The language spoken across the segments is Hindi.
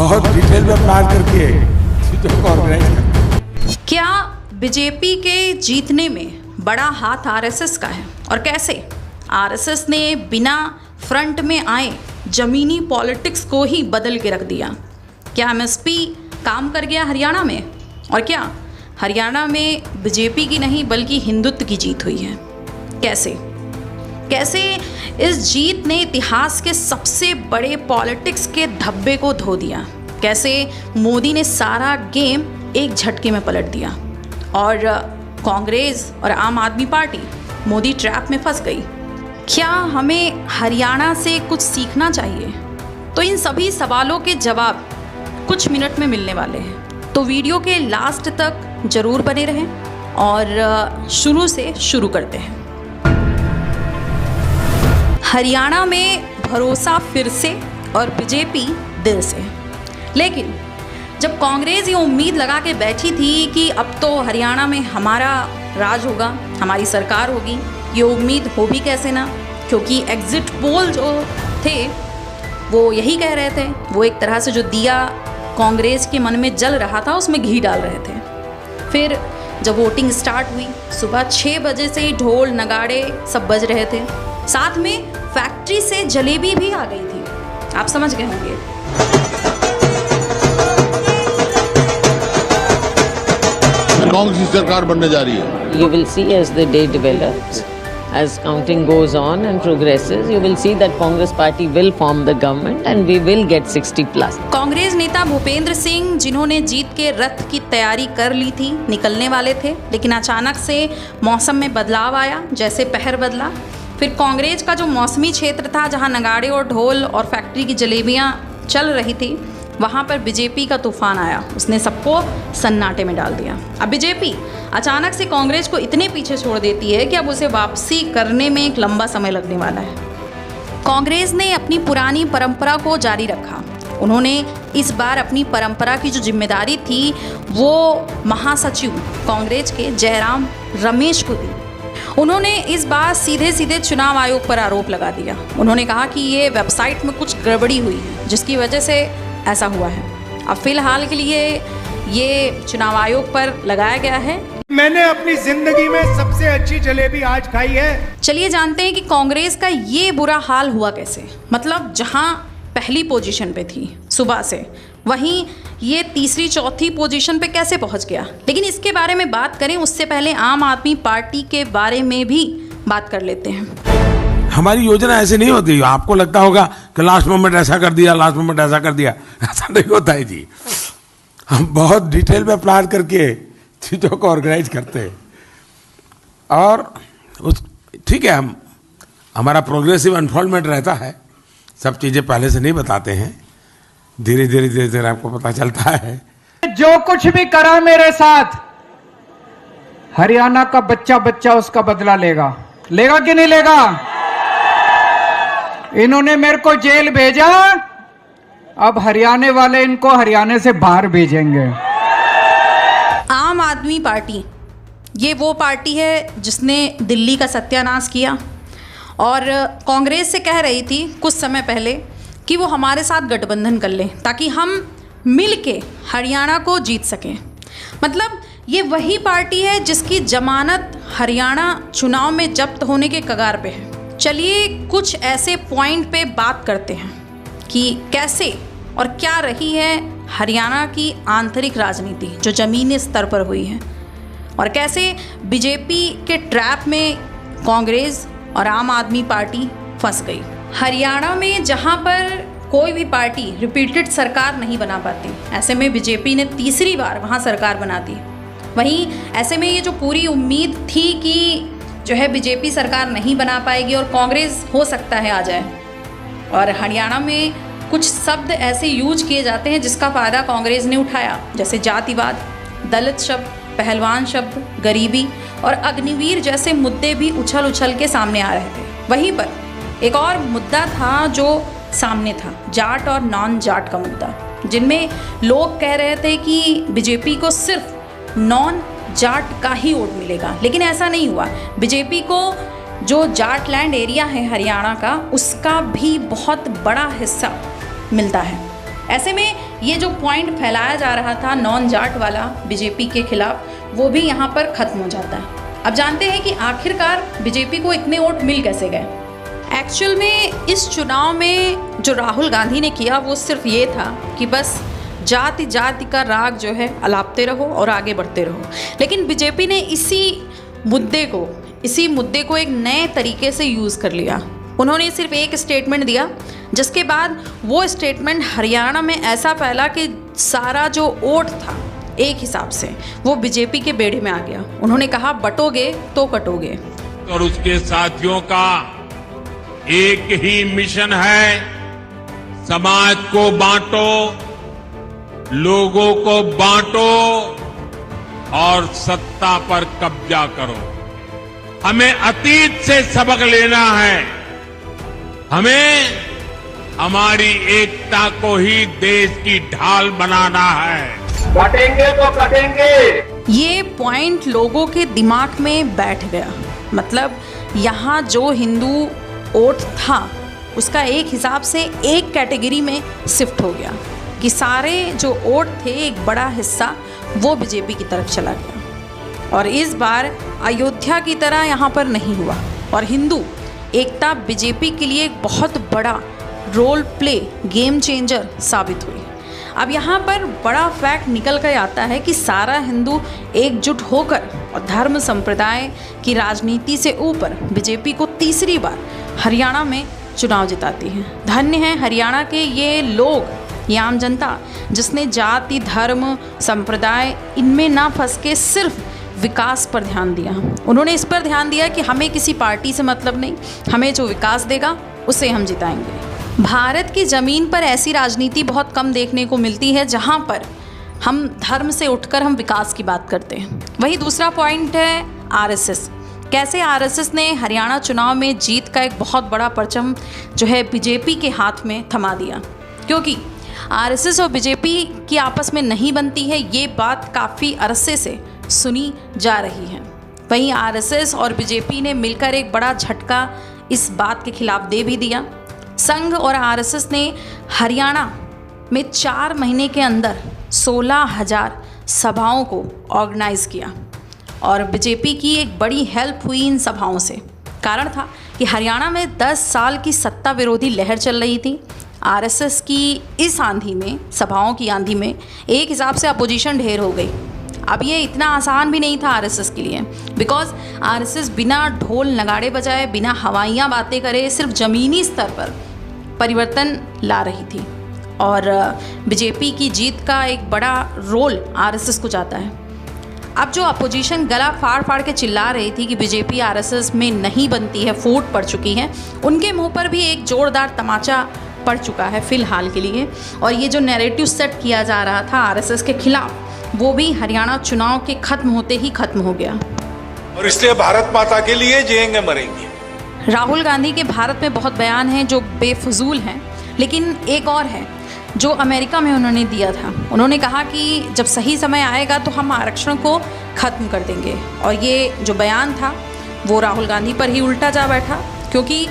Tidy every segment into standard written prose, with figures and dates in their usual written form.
बहुत डिटेल में प्लान करके चीजों को ऑर्गेनाइज करते। क्या बीजेपी के जीतने में बड़ा हाथ आरएसएस का है और कैसे आरएसएस ने बिना फ्रंट में आए जमीनी पॉलिटिक्स को ही बदल के रख दिया? क्या एमएसपी काम कर गया हरियाणा में? और क्या हरियाणा में बीजेपी की नहीं बल्कि हिंदुत्व की जीत हुई है? कैसे इस जीत ने इतिहास के सबसे बड़े पॉलिटिक्स के धब्बे को धो दिया? कैसे मोदी ने सारा गेम एक झटके में पलट दिया और कांग्रेस और आम आदमी पार्टी मोदी ट्रैप में फंस गई? क्या हमें हरियाणा से कुछ सीखना चाहिए? तो इन सभी सवालों के जवाब कुछ मिनट में मिलने वाले हैं, तो वीडियो के लास्ट तक ज़रूर बने रहें और शुरू से शुरू करते हैं। हरियाणा में भरोसा फिर से और बीजेपी दिल से। लेकिन जब कांग्रेस ये उम्मीद लगा के बैठी थी कि अब तो हरियाणा में हमारा राज होगा, हमारी सरकार होगी, ये उम्मीद हो भी कैसे ना, क्योंकि एग्जिट पोल जो थे वो यही कह रहे थे। वो एक तरह से जो दिया कांग्रेस के मन में जल रहा था उसमें घी डाल रहे थे। फिर जब वोटिंग स्टार्ट हुई, सुबह 6 बजे से ही ढोल नगाड़े सब बज रहे थे, साथ में फैक्ट्री से जलेबी भी आ गई थी। आप समझ गए होंगे। कांग्रेस की सरकार बनने जा रही है। You will see as the day develops, as counting goes on and progresses, you will see that Congress party will form the government and we will get 60 plus. Congress नेता भूपेंद्र सिंह, जिन्होंने जीत के रथ की तैयारी कर ली थी, निकलने वाले थे, लेकिन अचानक से मौसम में बदलाव आया, जैसे पहर बदला। फिर कांग्रेस का जो मौसमी क्षेत्र था जहां नगाड़े और ढोल और फैक्ट्री की जलेबियां चल रही थी, वहां पर बीजेपी का तूफान आया, उसने सबको सन्नाटे में डाल दिया। अब बीजेपी अचानक से कांग्रेस को इतने पीछे छोड़ देती है कि अब उसे वापसी करने में एक लंबा समय लगने वाला है। कांग्रेस ने अपनी पुरानी परंपरा को जारी रखा। उन्होंने इस बार अपनी परंपरा की जो जिम्मेदारी थी वो महासचिव कांग्रेस के जयराम रमेश को दी। उन्होंने इस बार सीधे सीधे चुनाव आयोग पर आरोप लगा दिया। उन्होंने कहा कि ये वेबसाइट में कुछ गड़बड़ी हुई है जिसकी वजह से ऐसा हुआ है। अब फिलहाल के लिए ये चुनाव आयोग पर लगाया गया है। मैंने अपनी जिंदगी में सबसे अच्छी जलेबी आज खाई है। चलिए जानते हैं कि कांग्रेस का ये बुरा हाल हुआ कैसे। मतलब जहां पहली पोजीशन पे थी सुबह से, वहीं ये तीसरी चौथी पोजीशन पे कैसे पहुंच गया। लेकिन इसके बारे में बात करें उससे पहले आम आदमी पार्टी के बारे में भी बात कर लेते हैं। हमारी योजना ऐसे नहीं होती। आपको लगता होगा कि लास्ट मोमेंट ऐसा कर दिया, लास्ट मोमेंट ऐसा कर दिया, ऐसा नहीं होता है जी। हम बहुत डिटेल में प्लान करके चीज़ों को ऑर्गेनाइज करते हैं और ठीक है, हमारा प्रोग्रेसिव अनफोल्डमेंट रहता है। सब चीज़ें पहले से नहीं बताते हैं, धीरे धीरे आपको पता चलता है। जो कुछ भी करा मेरे साथ, हरियाणा का बच्चा बच्चा उसका बदला लेगा। लेगा कि नहीं लेगा? इन्होंने मेरे को जेल भेजा, अब हरियाणा वाले इनको हरियाणा से बाहर भेजेंगे। आम आदमी पार्टी ये वो पार्टी है जिसने दिल्ली का सत्यानाश किया और कांग्रेस से कह रही थी कुछ समय पहले कि वो हमारे साथ गठबंधन कर लें ताकि हम मिल के हरियाणा को जीत सकें। मतलब ये वही पार्टी है जिसकी जमानत हरियाणा चुनाव में जब्त होने के कगार पे है। चलिए कुछ ऐसे पॉइंट पे बात करते हैं कि कैसे और क्या रही है हरियाणा की आंतरिक राजनीति जो ज़मीनी स्तर पर हुई है और कैसे बीजेपी के ट्रैप में कांग्रेस और आम आदमी पार्टी फंस गई। हरियाणा में जहां पर कोई भी पार्टी रिपीटेड सरकार नहीं बना पाती, ऐसे में बीजेपी ने तीसरी बार वहां सरकार बना दी। वहीं ऐसे में ये जो पूरी उम्मीद थी कि जो है बीजेपी सरकार नहीं बना पाएगी और कांग्रेस हो सकता है आ जाए, और हरियाणा में कुछ शब्द ऐसे यूज किए जाते हैं जिसका फ़ायदा कांग्रेस ने उठाया, जैसे जातिवाद, दलित शब्द, पहलवान शब्द, गरीबी और अग्निवीर जैसे मुद्दे भी उछल उछल के सामने आ रहे थे। वहीं पर एक और मुद्दा था जो सामने था, जाट और नॉन जाट का मुद्दा, जिनमें लोग कह रहे थे कि बीजेपी को सिर्फ नॉन जाट का ही वोट मिलेगा, लेकिन ऐसा नहीं हुआ। बीजेपी को जो जाट लैंड एरिया है हरियाणा का, उसका भी बहुत बड़ा हिस्सा मिलता है। ऐसे में ये जो पॉइंट फैलाया जा रहा था नॉन जाट वाला बीजेपी के खिलाफ, वो भी यहाँ पर ख़त्म हो जाता है। अब जानते हैं कि आखिरकार बीजेपी को इतने वोट मिल कैसे गए। एक्चुअल में इस चुनाव में जो राहुल गांधी ने किया वो सिर्फ ये था कि बस जाति जाति का राग जो है अलापते रहो और आगे बढ़ते रहो। लेकिन बीजेपी ने इसी मुद्दे को एक नए तरीके से यूज़ कर लिया। उन्होंने सिर्फ एक स्टेटमेंट दिया, जिसके बाद वो स्टेटमेंट हरियाणा में ऐसा फैला कि सारा जो वोट था एक हिसाब से वो बीजेपी के बेड़े में आ गया। उन्होंने कहा बटोगे तो कटोगे। और उसके साथियों का एक ही मिशन है, समाज को बांटो, लोगों को बांटो और सत्ता पर कब्जा करो। हमें अतीत से सबक लेना है, हमें हमारी एकता को ही देश की ढाल बनाना है। कटेंगे तो कटेंगे। ये पॉइंट लोगों के दिमाग में बैठ गया। मतलब यहाँ जो हिंदू वोट था उसका एक हिसाब से एक कैटेगरी में शिफ्ट हो गया कि सारे जो वोट थे एक बड़ा हिस्सा वो बीजेपी की तरफ चला गया। और इस बार अयोध्या की तरह यहाँ पर नहीं हुआ और हिंदू एकता बीजेपी के लिए एक बहुत बड़ा रोल प्ले गेम चेंजर साबित हुई। अब यहाँ पर बड़ा फैक्ट निकल कर आता है कि सारा हिंदू एकजुट होकर और धर्म संप्रदाय की राजनीति से ऊपर बीजेपी को तीसरी बार हरियाणा में चुनाव जिताती है। धन्य है हरियाणा के ये लोग, ये आम जनता, जिसने जाति धर्म संप्रदाय इनमें ना फंस के सिर्फ विकास पर ध्यान दिया। उन्होंने इस पर ध्यान दिया कि हमें किसी पार्टी से मतलब नहीं, हमें जो विकास देगा उसे हम जिताएंगे। भारत की ज़मीन पर ऐसी राजनीति बहुत कम देखने को मिलती है जहां पर हम धर्म से उठकर हम विकास की बात करते हैं। वही दूसरा पॉइंट है आरएसएस। कैसे आरएसएस ने हरियाणा चुनाव में जीत का एक बहुत बड़ा परचम जो है बीजेपी के हाथ में थमा दिया, क्योंकि आरएसएस और बीजेपी की आपस में नहीं बनती है, ये बात काफ़ी अरसे से सुनी जा रही है। वहीं आरएसएस और बीजेपी ने मिलकर एक बड़ा झटका इस बात के खिलाफ दे भी दिया। संघ और आरएसएस ने हरियाणा में 4 महीने के अंदर 16,000 सभाओं को ऑर्गेनाइज किया और बीजेपी की एक बड़ी हेल्प हुई इन सभाओं से। कारण था कि हरियाणा में 10 साल की सत्ता विरोधी लहर चल रही थी। आरएसएस की इस आंधी में, सभाओं की आंधी में एक हिसाब से अपोजिशन ढेर हो गई। अब ये इतना आसान भी नहीं था आरएसएस के लिए, बिकॉज आरएसएस बिना ढोल नगाड़े बजाए, बिना हवाइयाँ बातें करे, सिर्फ ज़मीनी स्तर पर परिवर्तन ला रही थी। और बीजेपी की जीत का एक बड़ा रोल आरएसएस को जाता है। अब जो अपोजिशन गला फाड़ फाड़ के चिल्ला रही थी कि बीजेपी आरएसएस में नहीं बनती है, फूट पड़ चुकी है, उनके मुंह पर भी एक जोरदार तमाचा पड़ चुका है फिलहाल के लिए। और ये जो नैरेटिव सेट किया जा रहा था आरएसएस के खिलाफ, वो भी हरियाणा चुनाव के खत्म होते ही खत्म हो गया। और इसलिए भारत माता के लिए जिएंगे मरेंगे। राहुल गांधी के भारत में बहुत बयान हैं जो बेफजूल हैं, लेकिन एक और है जो अमेरिका में उन्होंने दिया था। उन्होंने कहा कि जब सही समय आएगा तो हम आरक्षण को ख़त्म कर देंगे। और ये जो बयान था वो राहुल गांधी पर ही उल्टा जा बैठा, क्योंकि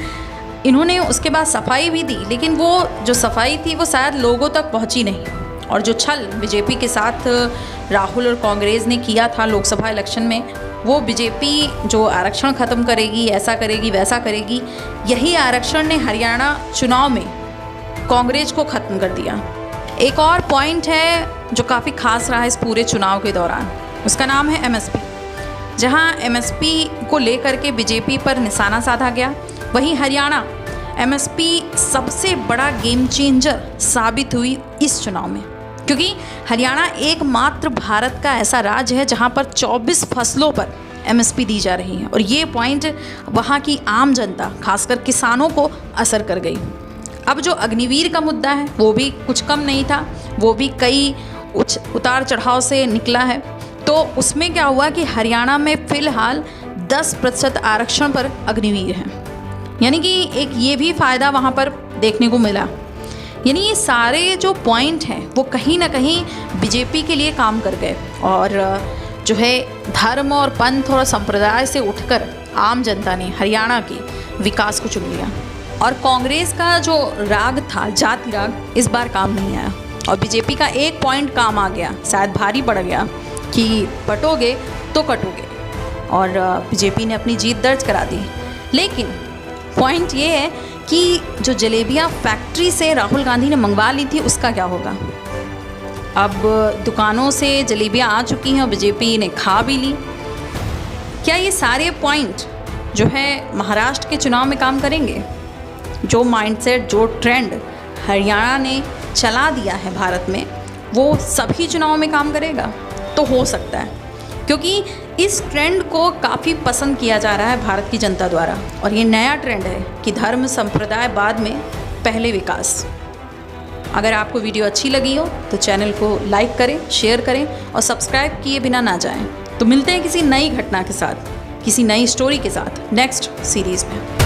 इन्होंने उसके बाद सफाई भी दी, लेकिन वो जो सफाई थी वो शायद लोगों तक पहुंची नहीं। और जो छल बीजेपी के साथ राहुल और कांग्रेस ने किया था लोकसभा इलेक्शन में, वो बीजेपी जो आरक्षण ख़त्म करेगी, ऐसा करेगी, वैसा करेगी, यही आरक्षण ने हरियाणा चुनाव में कांग्रेस को ख़त्म कर दिया। एक और पॉइंट है जो काफ़ी खास रहा इस पूरे चुनाव के दौरान, उसका नाम है एमएसपी। जहां एमएसपी को लेकर के बीजेपी पर निशाना साधा गया, वहीं हरियाणा एमएसपी सबसे बड़ा गेम चेंजर साबित हुई इस चुनाव में, क्योंकि हरियाणा एकमात्र भारत का ऐसा राज्य है जहां पर 24 फसलों पर एमएसपी दी जा रही है। और ये पॉइंट वहां की आम जनता, खासकर किसानों को असर कर गई। अब जो अग्निवीर का मुद्दा है वो भी कुछ कम नहीं था, वो भी कई उतार चढ़ाव से निकला है। तो उसमें क्या हुआ कि हरियाणा में फ़िलहाल 10% आरक्षण पर अग्निवीर है, यानी कि एक ये भी फ़ायदा वहाँ पर देखने को मिला। यानी ये सारे जो पॉइंट हैं वो कहीं ना कहीं बीजेपी के लिए काम कर गए और जो है धर्म और पंथ और संप्रदाय से उठकर आम जनता ने हरियाणा के विकास को चुन लिया। और कांग्रेस का जो राग था, जाति राग, इस बार काम नहीं आया। और बीजेपी का एक पॉइंट काम आ गया, शायद भारी पड़ गया कि बटोगे तो कटोगे, और बीजेपी ने अपनी जीत दर्ज करा दी। लेकिन पॉइंट ये है कि जो जलेबियाँ फैक्ट्री से राहुल गांधी ने मंगवा ली थी उसका क्या होगा। अब दुकानों से जलेबियाँ आ चुकी हैं और बीजेपी ने खा भी ली। क्या ये सारे पॉइंट जो है महाराष्ट्र के चुनाव में काम करेंगे? जो माइंडसेट, जो ट्रेंड हरियाणा ने चला दिया है भारत में, वो सभी चुनाव में काम करेगा? तो हो सकता है, क्योंकि इस ट्रेंड को काफ़ी पसंद किया जा रहा है भारत की जनता द्वारा। और ये नया ट्रेंड है कि धर्म संप्रदाय बाद में, पहले विकास। अगर आपको वीडियो अच्छी लगी हो तो चैनल को लाइक करें, शेयर करें और सब्सक्राइब किए बिना ना जाएं। तो मिलते हैं किसी नई घटना के साथ, किसी नई स्टोरी के साथ नेक्स्ट सीरीज़ में।